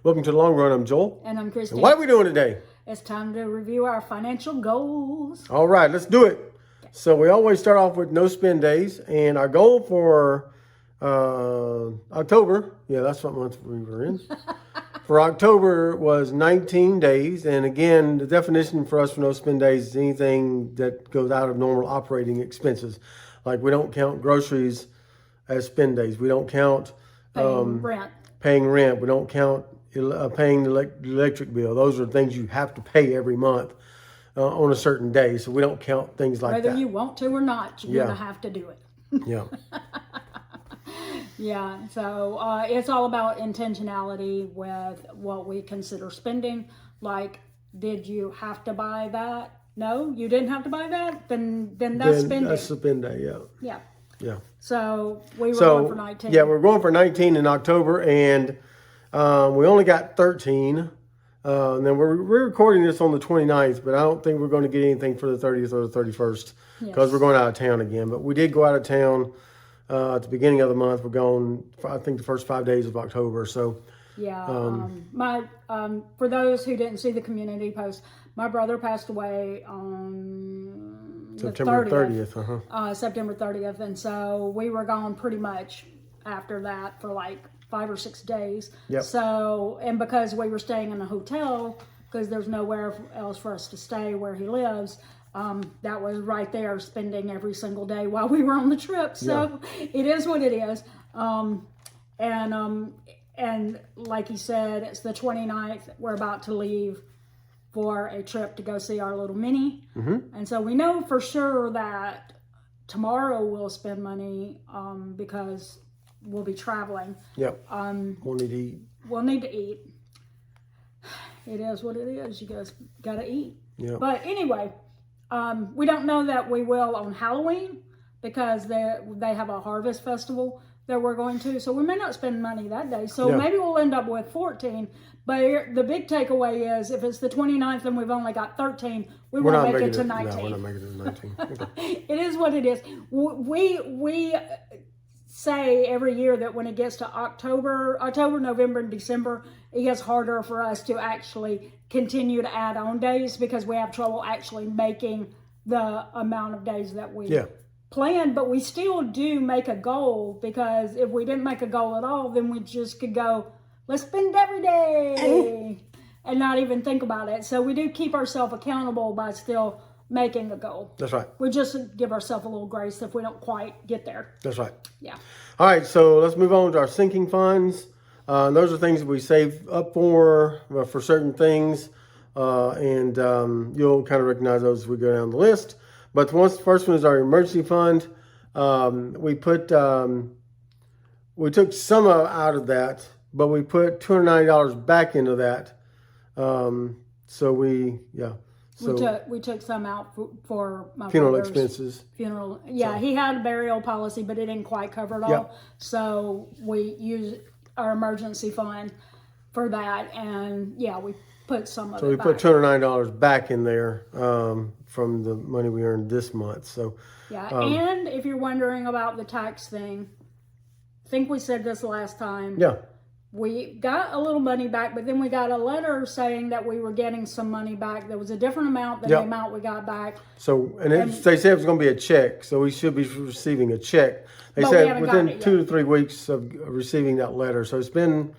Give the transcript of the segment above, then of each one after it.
Welcome to The Long Run. I'm Joel. And I'm Christine. And what are we doing today? It's time to review our financial goals. All right, let's do it. So we always start off with no spend days. And our goal for October, that's what month we were in. For October was 19 days. And again, the definition for us for no spend days is anything that goes out of normal operating expenses. Like we don't count groceries as spend days. We don't count paying rent. We don't count paying the electric bill. Those are things you have to pay every month on a certain day. So we don't count things like that. Whether you want to or not, you're going to have to do it. Yeah. Yeah. So it's all about intentionality with what we consider spending. Like, did you have to buy that? No, you didn't have to buy that? Then that's spending. That's a spend day, yeah. Yeah. Yeah. So we were going for 19. Yeah, we're going for 19 in October, and we only got 13. And then we're recording this on the 29th, but I don't think we're going to get anything for the 30th or the 31st because we're going out of town again. But we did go out of town at the beginning of the month. We're going, I think, the first 5 days of October. So yeah, for those who didn't see the community post, my brother passed away on September 30th. September 30th, and so we were gone pretty much after that for like 5 or 6 days. Yep. So, and because we were staying in a hotel, because there's nowhere else for us to stay where he lives, that was right there spending every single day while we were on the trip. So it is what it is. And like he said, it's the 29th. We're about to leave for a trip to go see our little Minnie. Mm-hmm. And so we know for sure that tomorrow we'll spend money because we'll be traveling. Yep. We'll need to eat. We'll need to eat. It is what it is. You guys got to eat. Yep. But anyway, we don't know that we will on Halloween because they have a harvest festival that we're going to. So we may not spend money that day. So maybe we'll end up with 14. But the big takeaway is if it's the 29th and we've only got 13, we won't make it to 19. No, we're not making it to 19. Okay. It is what it is. We say every year that when it gets to October, November, and December, it gets harder for us to actually continue to add on days because we have trouble actually making the amount of days that we plan. But we still do make a goal because if we didn't make a goal at all, then we just could go, let's spend every day and not even think about it. So we do keep ourselves accountable by still making a goal. That's right. We just give ourselves a little grace if we don't quite get there. That's right. Yeah. All right, so let's move on to our sinking funds. Those are things that we save up for certain things, and you'll kind of recognize those as we go down the list. But the first one is our emergency fund. We took some out of that, but we put $290 back into that. We took some out for my funeral expenses. Funeral, he had a burial policy, but it didn't quite cover it all. Yep. So we used our emergency fund for that, and we put some of it back. So we put $209 back in there from the money we earned this month. So and if you're wondering about the tax thing, I think we said this last time. Yeah. We got a little money back, but then we got a letter saying that we were getting some money back. There was a different amount than the amount we got back. So, they said it was going to be a check, so we should be receiving a check. They said within 2 to 3 weeks of receiving that letter. So it's been,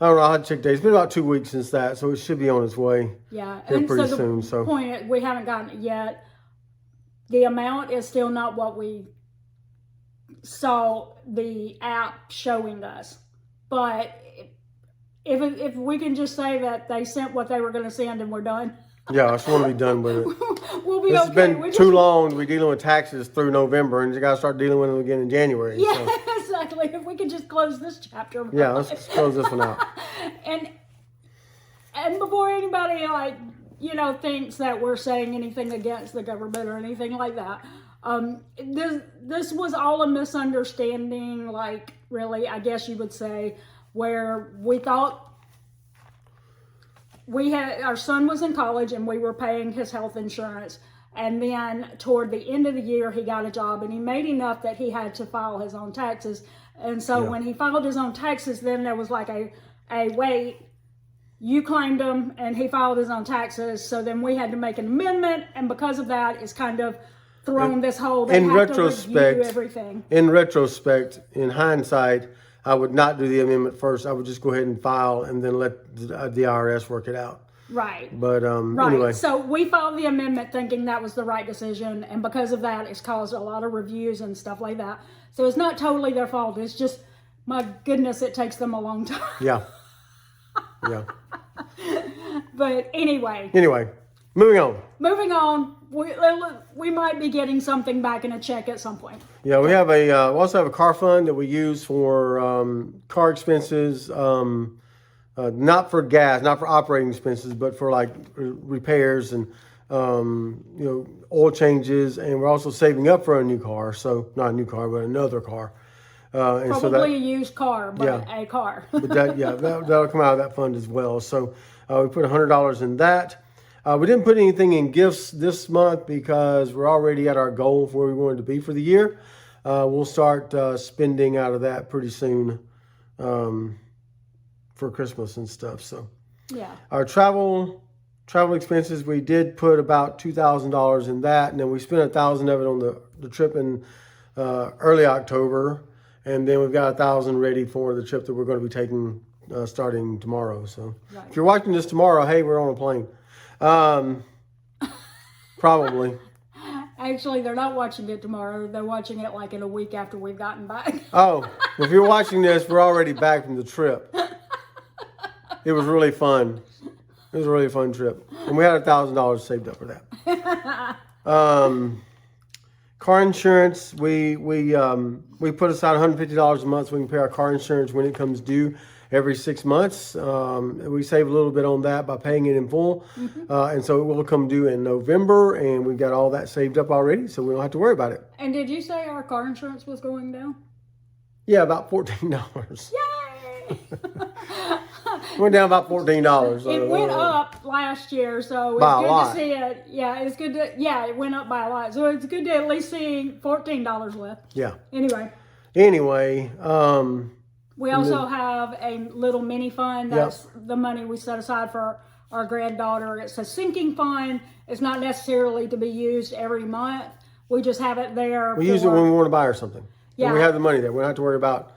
I don't know, I checked days. It's been about 2 weeks since that, so it should be on its way. Yeah, and pretty so soon. The point, we haven't gotten it yet. The amount is still not what we saw the app showing us. But if we can just say that they sent what they were going to send and we're done. Yeah, I just want to be done with it. We'll be It's okay. been too long to be dealing with taxes through November, and you got to start dealing with them again in January. Yeah, so. Exactly. If we could just close this chapter. Yeah, let's close this one out. And before anybody thinks that we're saying anything against the government or anything like that, this was all a misunderstanding, really, I guess you would say, where we thought our son was in college and we were paying his health insurance. And then toward the end of the year, he got a job and he made enough that he had to file his own taxes. And so when he filed his own taxes, then there was like a wait you claimed them and he filed his own taxes. So then we had to make an amendment. And because of that, it's kind of thrown this whole, they in have to retrospect, review everything. In retrospect, in hindsight, I would not do the amendment first. I would just go ahead and file and then let the IRS work it out. Right. But Right. anyway, So we filed the amendment thinking that was the right decision. And because of that, it's caused a lot of reviews and stuff like that. So it's not totally their fault. It's just, my goodness, it takes them a long time. yeah. Yeah. But anyway, Moving on. moving on, we might be getting something back in a check at some point. Yeah, we have we also have a car fund that we use for car expenses, not for gas, not for operating expenses, but for like repairs and oil changes, and we're also saving up for a new car. So not a new car, but another car. And Probably so that, a used car, but a car. but that'll come out of that fund as well. So we put $100 in that. We didn't put anything in gifts this month because we're already at our goal of where we wanted to be for the year. We'll start spending out of that pretty soon for Christmas and stuff. So Yeah. our travel expenses, we did put about $2,000 in that, and then we spent $1,000 of it on the trip in early October, and then we've got $1,000 ready for the trip that we're going to be taking starting tomorrow. So Right. if you're watching this tomorrow, hey, we're on a plane. Probably. Actually, they're not watching it tomorrow. They're watching it like in a week after we've gotten back. Oh, if you're watching this, we're already back from the trip. It was really fun. It was a really fun trip, and we had $1,000 saved up for that. Car insurance, we put aside $150 a month so we can pay our car insurance when it comes due every 6 months. We save a little bit on that by paying it in full. And so it will come due in November, and we've got all that saved up already, so we don't have to worry about it. And did you say our car insurance was going down? Yeah, about $14. Yay! Went down about $14. It went up last year, so it's By a good lot. to see it. Yeah, it's good to, it went up by a lot. So it's good to at least see $14 left. Yeah. Anyway, we also have a little mini fund. That's the money we set aside for our granddaughter. It's a sinking fund. It's not necessarily to be used every month. We just have it there. We use it when we want to buy her something. Yeah. And we have the money there. We don't have to worry about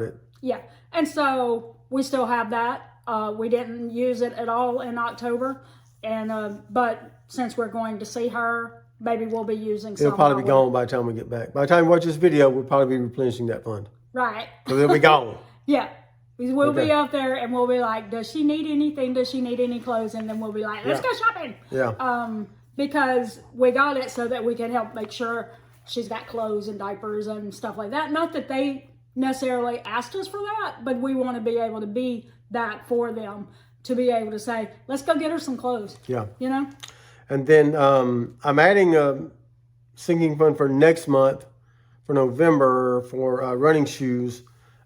it. Yeah, and so we still have that. We didn't use it at all in October, and but since we're going to see her, maybe we'll be using some. It'll probably be gone by the time we get back. By the time you watch this video, we'll probably be replenishing that fund. Right. So it'll be gone. Yeah. We'll be up there and we'll be like, does she need anything? Does she need any clothes? And then we'll be like, let's go shopping. Yeah. Because we got it so that we can help make sure she's got clothes and diapers and stuff like that. Not that they necessarily asked us for that, but we want to be able to be that for them, to be able to say, let's go get her some clothes. Yeah. You know? And then I'm adding a sinking fund for next month, for November, for running shoes.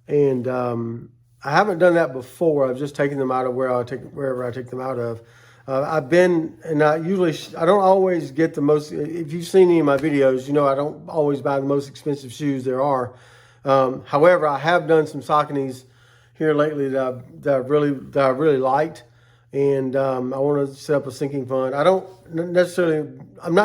And I haven't done that before. I've just taken them out of wherever I take them out of. I don't always get the most. If you've seen any of my videos, you know I don't always buy the most expensive shoes there are. However, I have done some Sauconys here lately that I really liked, and I want to set up a sinking fund. I'm not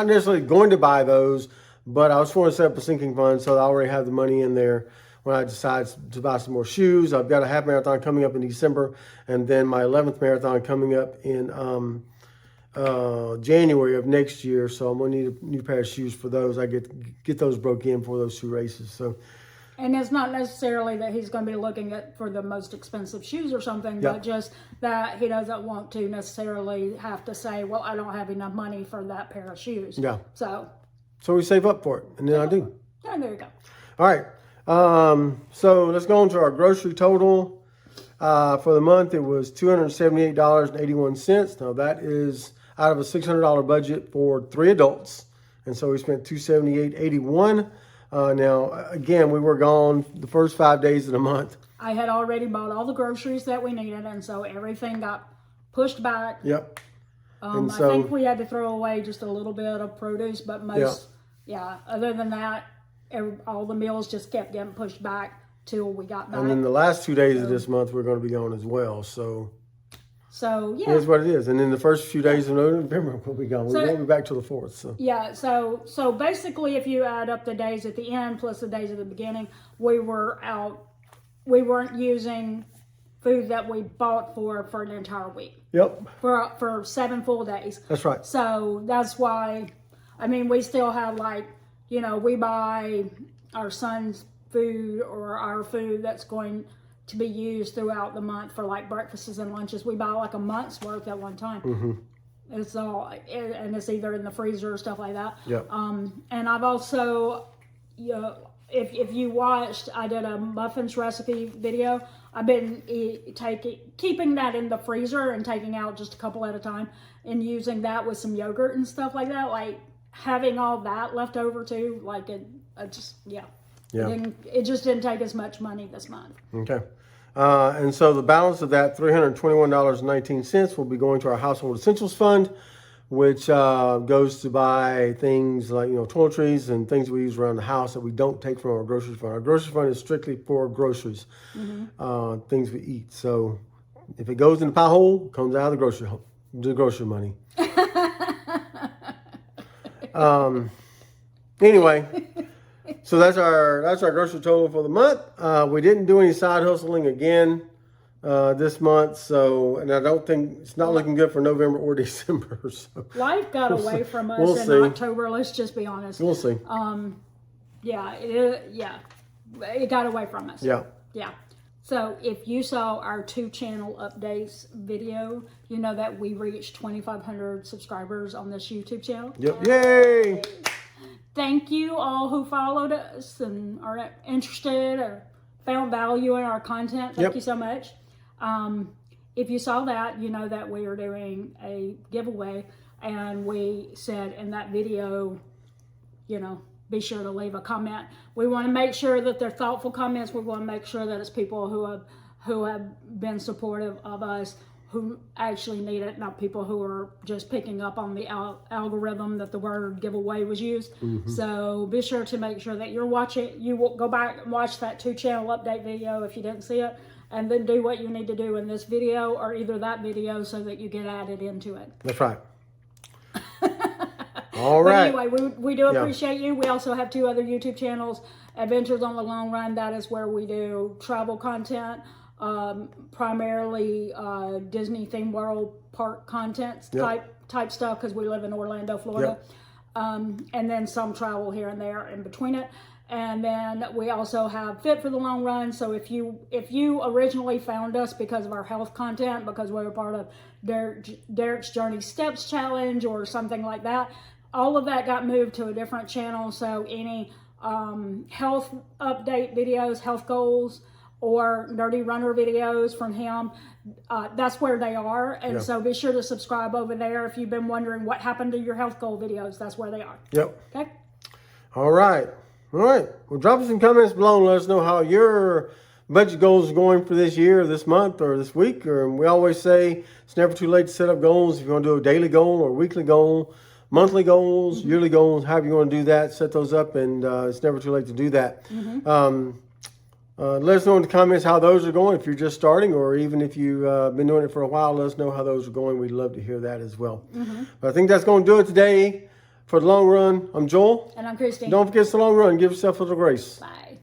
necessarily going to buy those, but I just want to set up a sinking fund so that I already have the money in there when I decide to buy some more shoes. I've got a half marathon coming up in December, and then my 11th marathon coming up in January of next year. So I'm gonna need a new pair of shoes for those. I get those broke in for those 2 races. So. And it's not necessarily that he's going to be looking for the most expensive shoes or something, but just that he doesn't want to necessarily have to say, well, I don't have enough money for that pair of shoes. Yeah. So we save up for it, and then I do. Yeah, there you go. All right. So let's go on to our grocery total. For the month, it was $278.81. Now that is out of a $600 budget for 3 adults. And so we spent $278.81. Now, again, we were gone the first 5 days of the month. I had already bought all the groceries that we needed, and so everything got pushed back. Yep. I think we had to throw away just a little bit of produce, but other than that, all the meals just kept getting pushed back till we got back. And then the last 2 days of this month, we're going to be gone as well. So yeah. here's what it is. And then the first few days of November, we'll be gone. We won't be back till the 4th. So Yeah, so basically, if you add up the days at the end plus the days at the beginning, we were out. We weren't using food that we bought for an entire week. Yep, For 7 full days. that's right. So that's why, I mean, we still have we buy our son's food or our food that's going to be used throughout the month for like breakfasts and lunches. We buy like a month's worth at one time. Mm-hmm. It's all, and it's either in the freezer or stuff like that. Yep. And I've also, if you watched, I did a muffins recipe video. I've been keeping that in the freezer and taking out just a couple at a time and using that with some yogurt and stuff like that. Like having all that left over too, like it just didn't take as much money this month. Okay. And so the balance of that $321.19 will be going to our Household Essentials Fund, which goes to buy things like, toiletries and things we use around the house that we don't take from our grocery fund. Our grocery fund is strictly for groceries, things we eat. So if it goes in the pie hole, it comes out of the grocery money. Anyway, so that's our grocery total for the month. We didn't do any side hustling again this month, and I don't think it's not looking good for November or December. So life got away from us in October. Let's just be honest. We'll see. It got away from us. Yeah. So if you saw our 2-channel updates video, you know that we reached 2,500 subscribers on this YouTube channel. Yep. Yay! Thank you all who followed us and are interested or found value in our content. Thank you so much. If you saw that, you know that we are doing a giveaway, and we said in that video, be sure to leave a comment. We want to make sure that they're thoughtful comments. We want to make sure that it's people who have been supportive of us, who actually need it, not people who are just picking up on the algorithm that the word giveaway was used. So be sure to make sure that you're watching. You will go back and watch that 2-channel update video if you didn't see it, and then do what you need to do in this video or either that video so that you get added into it. That's right. All right. But anyway, we do appreciate you. We also have 2 other YouTube channels. Adventures on the Long Run, that is where we do travel content, primarily Disney Theme World park content type stuff, because we live in Orlando, Florida. And then some travel here and there in between it. And then we also have Fit for the Long Run. So if you originally found us because of our health content, because we were part of Derek's Journey Steps Challenge or something like that, all of that got moved to a different channel. So any health update videos, health goals, or Nerdy Runner videos from him, that's where they are. And so be sure to subscribe over there. If you've been wondering what happened to your health goal videos, that's where they are. Yep. Okay. All right. Well, drop us some comments below and let us know how your budget goals are going for this year, this month, or this week. Or we always say it's never too late to set up goals. If you want to do a daily goal or weekly goal, monthly goals, yearly goals, however you want to do that, set those up, and it's never too late to do that. Let us know in the comments how those are going if you're just starting, or even if you've been doing it for a while, let us know how those are going. We'd love to hear that as well. But I think that's going to do it today for the Long Run. I'm Joel. And I'm Christine. Don't forget it's the long run. Give yourself a little grace. Bye.